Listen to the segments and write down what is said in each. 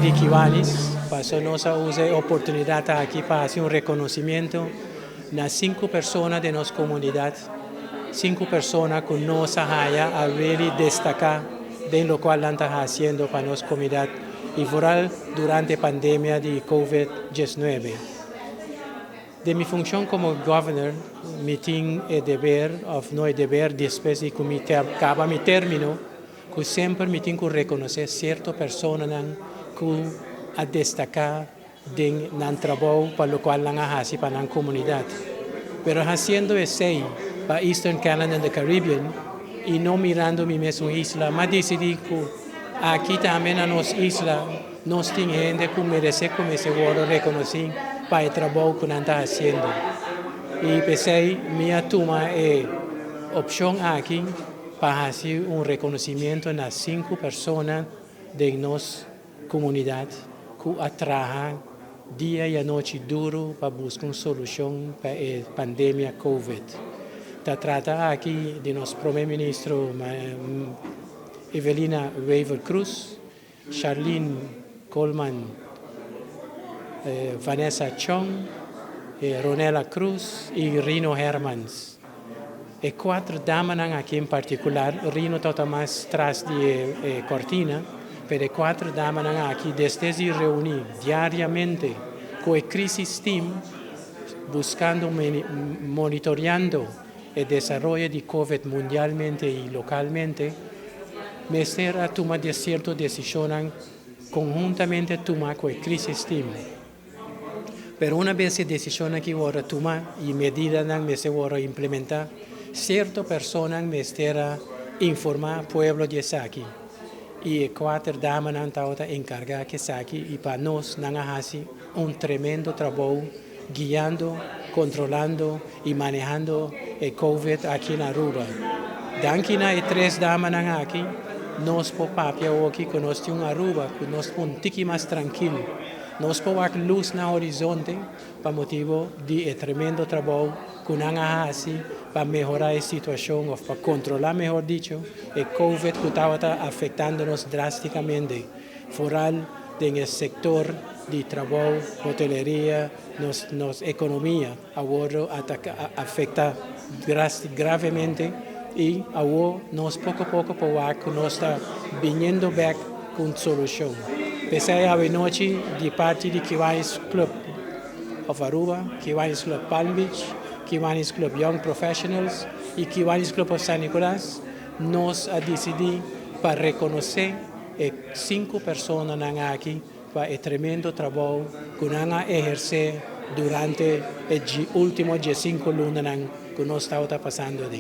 de Kiwanis, para nos usar oportunidad aquí para hacer un reconocimiento a 5 personas de nuestra comunidad, 5 personas que nos ayudan a really destacar de lo cual están haciendo para nuestra comunidad y durante la pandemia de COVID-19. De mi función como governor, mi tengo el deber, no el deber, después de que acaba mi término, que siempre me tengo que reconocer ciertas personas que a destacar en el trabajo para lo cual han hecho para la comunidad. Pero haciendo eso para Eastern Canada y el Caribe y no mirando mi misma isla, me decidí que aquí también en nuestra isla nos tiene gente que merece como se vuelve reconocer para el trabajo que están haciendo. Y pensé, mi toma es opción aquí para hacer un reconocimiento a las 5 personas de nuestra comunidad que trabajan día y noche duro para buscar una solución para la pandemia COVID. Se trata aquí de nuestro primer ministro Evelina Weaver Cruz, Charlene Coleman, Vanessa Chong, Ronela Cruz y Rino Hermans. Y 4 damas aquí en particular, Rino está más tras de cortina, pero 4 damas aquí desde se reunir diariamente con el Crisis Team, buscando, monitoreando el desarrollo de COVID mundialmente y localmente, me será tomar ciertas decisiones conjuntamente tomar con el Crisis Team. Pero una vez que decisiones que voy a tomar y medidas que se van a implementar, ciertas personas me estarán informar al pueblo de Saki. Y 4 damas están encargadas de Saki y para nos hacer un tremendo trabajo guiando, controlando y manejando el COVID aquí en Aruba. Danke a 3 damas aquí, nos podemos aquí que nos tiene Aruba, que nos un tiki más tranquilo. Nos podemos luz en el horizonte para motivo de tremendo trabajo que han hecho para mejorar la situación o para controlar, mejor dicho, el COVID que está afectándonos drásticamente. Foral en el sector de trabajo, hotelería, nuestra economía, ahora afecta gravemente y ahora nos poco a poco nos está viniendo back con solución. Pensé a noche de parte de Kiwanis Club of Aruba, Kiwanis Club Palm Beach, Kiwanis Club Young Professionals y Kiwanis Club of San Nicolás, nos ha decidido para reconocer 5 personas aquí para el tremendo trabajo que han ejercido durante el último 5 lunas que nos está pasando.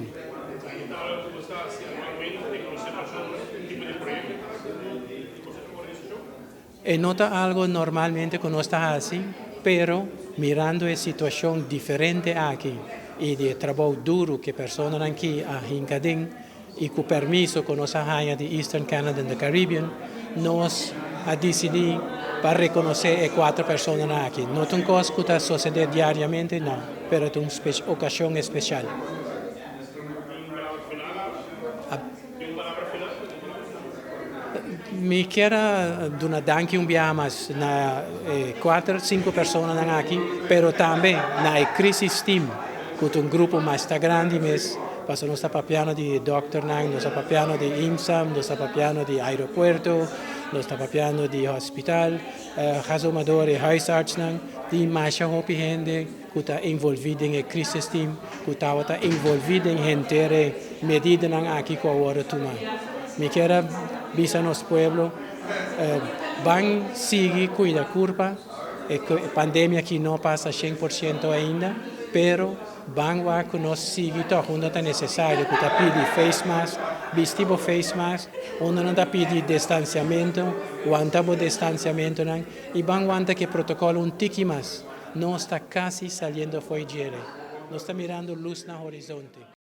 Nota algo normalmente que no está así, pero mirando la situación diferente aquí y de trabajo duro que personas aquí a Hincadín y con permiso que nos haya de Eastern Canada y the Caribbean, nos ha decidido para reconocer 4 personas aquí. No es una cosa que sucede diariamente, no, pero es una ocasión especial. Mi quiero dar danke un día más a 4 o 5 personas aquí, pero también a Crisis Team, que es un grupo más grande, parce non sta parlando di Dr. Nang, non sta parlando di IMSAM, non sta parlando di aeropuerto, non sta parlando di hospital, gasomadore, huisarts Nang, die masha hopi gente que está envolvida en el crisis team, que está envolvida en gente medida Nang aquí que ahora tomar. Me quiero avisar a los pueblos, van seguir cuida curva, pandemia que no pasa 100% ainda, pero van a que nos sigue todo cuando está necesario, que está pide face mask, vestimos face mask, cuando no está pide distanciamiento, aguantamos distanciamiento, y van a que el protocolo un tiki más, no está casi saliendo fuera, no está mirando luz en el horizonte.